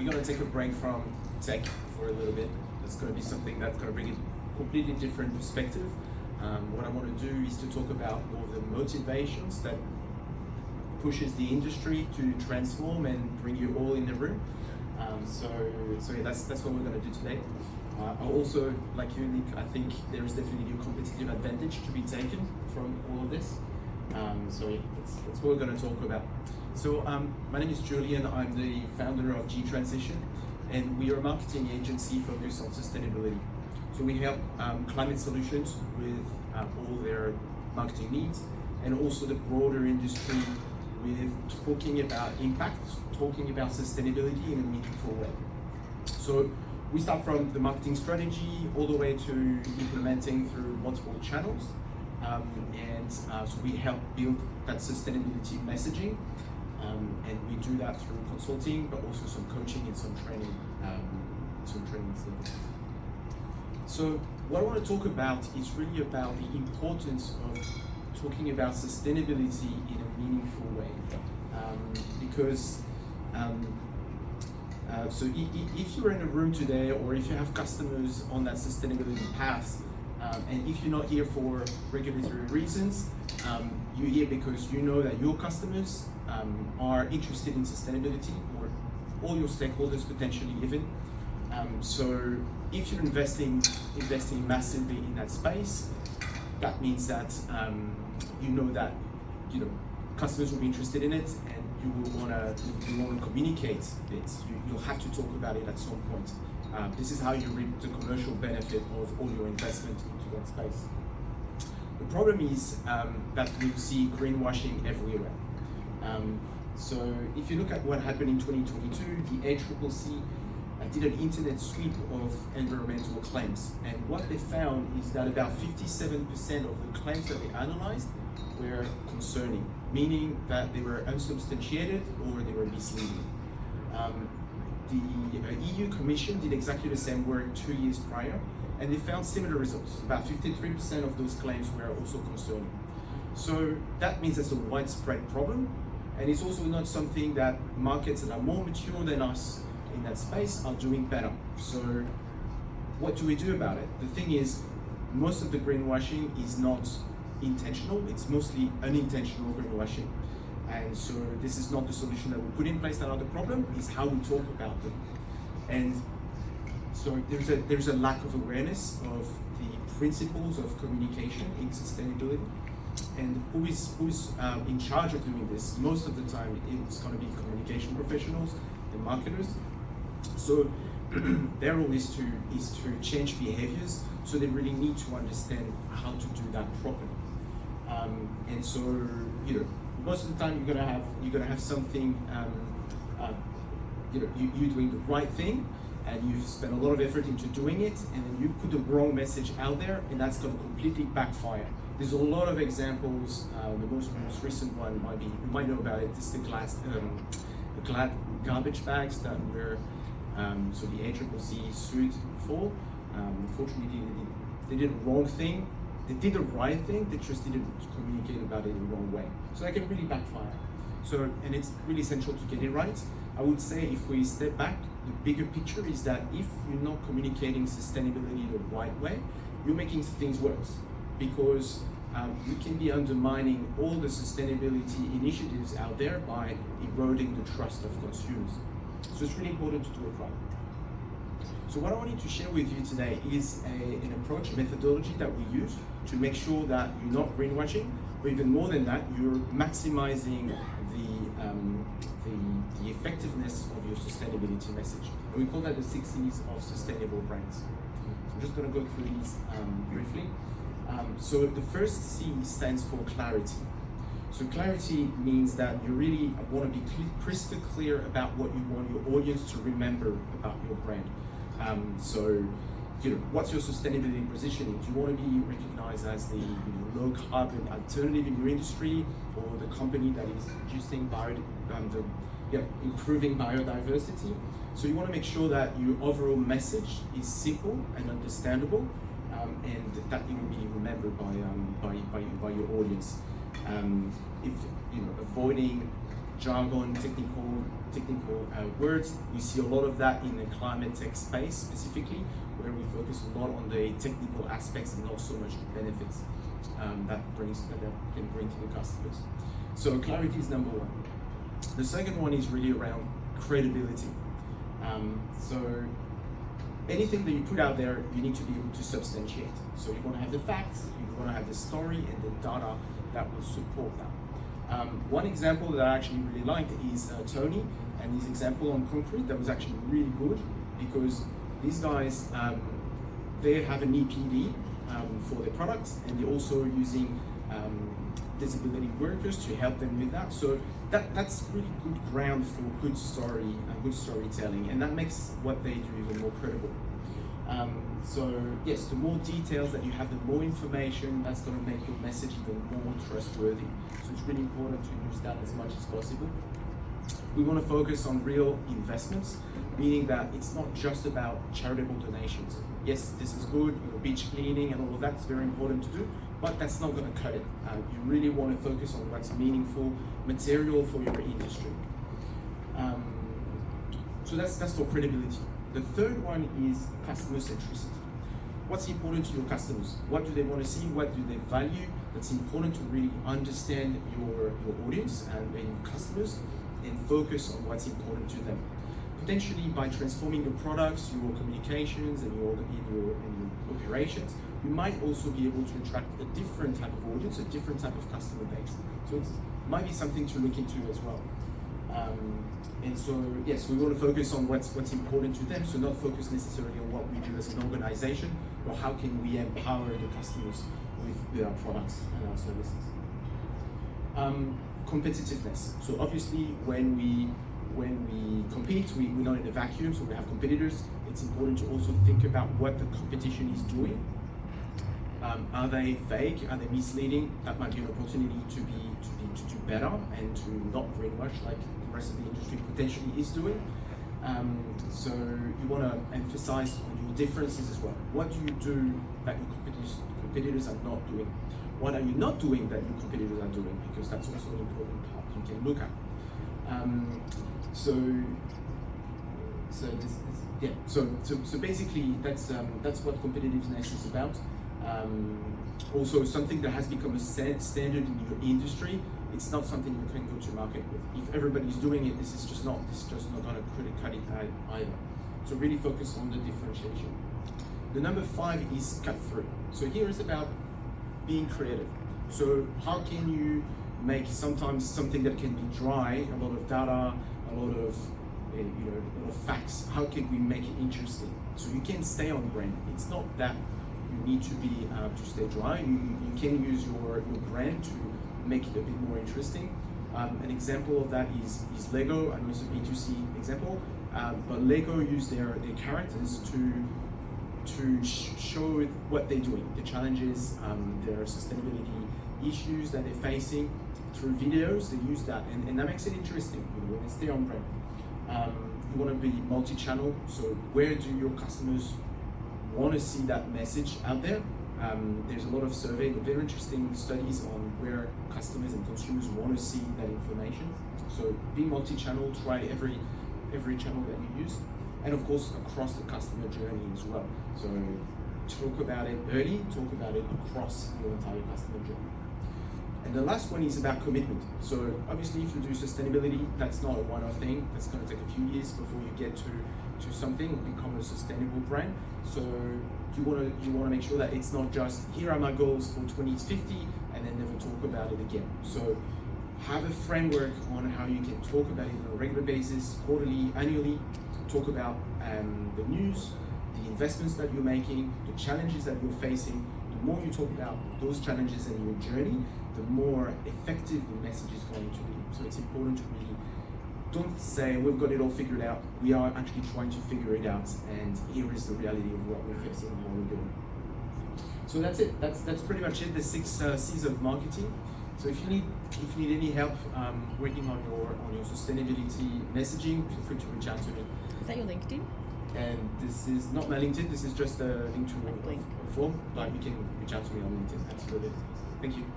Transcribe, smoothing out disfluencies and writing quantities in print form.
we're going to take a break from tech for a little bit. That's going to be something that's going to bring a completely different perspective. What I want to do is to talk about more of the motivations that pushes the industry to transform and bring you all in the room. So yeah, that's what we're going to do today. I also, like you, Nick, I think there is definitely a competitive advantage to be taken from all of this. So yeah, that's what we're going to talk about. So my name is Julien. I'm the founder of G Transition, and we are a marketing agency focused on sustainability. So we help climate solutions with all their marketing needs, and also the broader industry with talking about impact, talking about sustainability in a meaningful way. So we start from the marketing strategy all the way to implementing through multiple channels. So we help build that sustainability messaging, and we do that through consulting, but also some coaching and some training. So what I want to talk about is really about the importance of talking about sustainability in a meaningful way, because so if you're in a room today, or if you have customers on that sustainability path, and if you're not here for regulatory reasons, you're here because you know that your customers are interested in sustainability, or all your stakeholders potentially even. So if you're investing massively in that space, that means that you know that customers will be interested in it, and you will want to communicate it. You'll have to talk about it at some point. This is how you reap the commercial benefit of all your investment into that space. The problem is that we see greenwashing everywhere. So if you look at what happened in 2022, the ACCC did an internet sweep of environmental claims, and what they found is that about 57% of the claims that they analyzed were concerning, meaning that they were unsubstantiated or they were misleading. The EU Commission did exactly the same work 2 years prior, and they found similar results. About 53% of those claims were also concerning. So that means it's a widespread problem, and it's also not something that markets that are more mature than us in that space are doing better. So what do we do about it? The thing is, most of the greenwashing is not intentional, it's mostly unintentional greenwashing. And so this is not the solution that we put in place. That other problem is how we talk about them. And so there's a lack of awareness of the principles of communication in sustainability. And who is in charge of doing this? Most of the time it's going to be communication professionals and marketers. So their role is to change behaviors, so they really need to understand how to do that properly. And so most of the time you're gonna have something, you're doing the right thing, and you've spent a lot of effort into doing it, and then you put the wrong message out there, and that's going to completely backfire. There's a lot of examples. The most recent one you might know about it. This is the Glad garbage bags that were so the ACCC sued for. Unfortunately, they did the wrong thing. They did the right thing, they just didn't communicate about it in the wrong way. So that can really backfire. So, and it's really essential to get it right. I would say if we step back, the bigger picture is that if you're not communicating sustainability the right way, you're making things worse, because you can be undermining all the sustainability initiatives out there by eroding the trust of consumers. So it's really important to do it right. So what I wanted to share with you today is an approach, a methodology that we use to make sure that you're not greenwashing, but even more than that, you're maximizing the effectiveness of your sustainability message. And we call that the 6 C's of sustainable brands. So I'm just going to go through these briefly. So the first C stands for clarity. So clarity means that you really want to be crystal clear about what you want your audience to remember about your brand. So, what's your sustainability positioning? Do you want to be recognized as the low carbon alternative in your industry, or the company that is reducing improving biodiversity? So you want to make sure that your overall message is simple and understandable, and that it will be remembered by your audience. If avoiding jargon, technical words. You see a lot of that in the climate tech space specifically, where we focus a lot on the technical aspects and not so much the benefits that can bring to the customers. So clarity is number one. The second one is really around credibility. So anything that you put out there, you need to be able to substantiate. So you want to have the facts, you want to have the story and the data that will support that. One example that I actually really liked is Tony and his example on concrete. That was actually really good because these guys, they have an EPD for their products, and they're also using disability workers to help them with that. So that's really good ground for good story and good storytelling, and that makes what they do even more credible. So yes, the more details that you have, the more information, that's going to make your message even more trustworthy. So it's really important to use that as much as possible. We want to focus on real investments, meaning that it's not just about charitable donations. Yes, this is good, beach cleaning and all of that's very important to do, but that's not going to cut it. You really want to focus on what's meaningful material for your industry. So that's for credibility. The third one is customer centricity. What's important to your customers? What do they want to see? What do they value? It's important to really understand your audience and your customers and focus on what's important to them. Potentially by transforming your products, your communications, and your operations, you might also be able to attract a different type of audience, a different type of customer base. So it might be something to look into as well. And so, yes, we want to focus on what's important to them, so not focus necessarily on what we do as an organization, or how can we empower the customers with our products and our services. Competitiveness. So obviously, when we compete, we're not in a vacuum, so we have competitors. It's important to also think about what the competition is doing. Are they fake? Are they misleading? That might be an opportunity to do better and to not brainwash like the rest of the industry potentially is doing. So you want to emphasize on your differences as well. What do you do that your competitors are not doing? What are you not doing that your competitors are doing? Because that's also an important part you can look at. So basically that's what competitiveness is about. Also something that has become a standard in your industry. It's not something you can go to market with. If everybody's doing it, this is just not going to cut it either. So really focus on the differentiation. The number 5 is cut through. So here is about being creative. So how can you make sometimes something that can be dry, a lot of data, a lot of facts, how can we make it interesting? So you can stay on brand. It's not that you need to be to stay dry. You can use your brand to make it a bit more interesting. An example of that is Lego. I know it's a B2C example, but Lego use their characters to show what they're doing, the challenges, their sustainability issues that they're facing through videos. They use that, and that makes it interesting. When they stay on brand. You want to be multi-channel. So where do your customers want to see that message out there? There's a lot of survey, very interesting studies on where customers and consumers want to see that information. So be multi-channel, try every channel that you use, and of course across the customer journey as well. So talk about it early, talk about it across your entire customer journey. And the last one is about commitment. So obviously if you do sustainability, that's not a one-off thing. That's going to take a few years before you get to something, become a sustainable brand. So you want to make sure that it's not just, here are my goals for 2050 and then never talk about it again. So have a framework on how you can talk about it on a regular basis, quarterly, annually. Talk about the news, the investments that you're making, the challenges that you're facing. The more you talk about those challenges in your journey, the more effective the message is going to be. So it's important to really don't say we've got it all figured out. We are actually trying to figure it out, and here is the reality of what we're facing and what we're doing. So that's it. That's pretty much it. The 6 C's of marketing. So if you need any help working on your sustainability messaging, feel free to reach out to me. Is that your LinkedIn? And this is not my LinkedIn. This is just a link to a form, but you can reach out to me on LinkedIn. Absolutely. Thank you.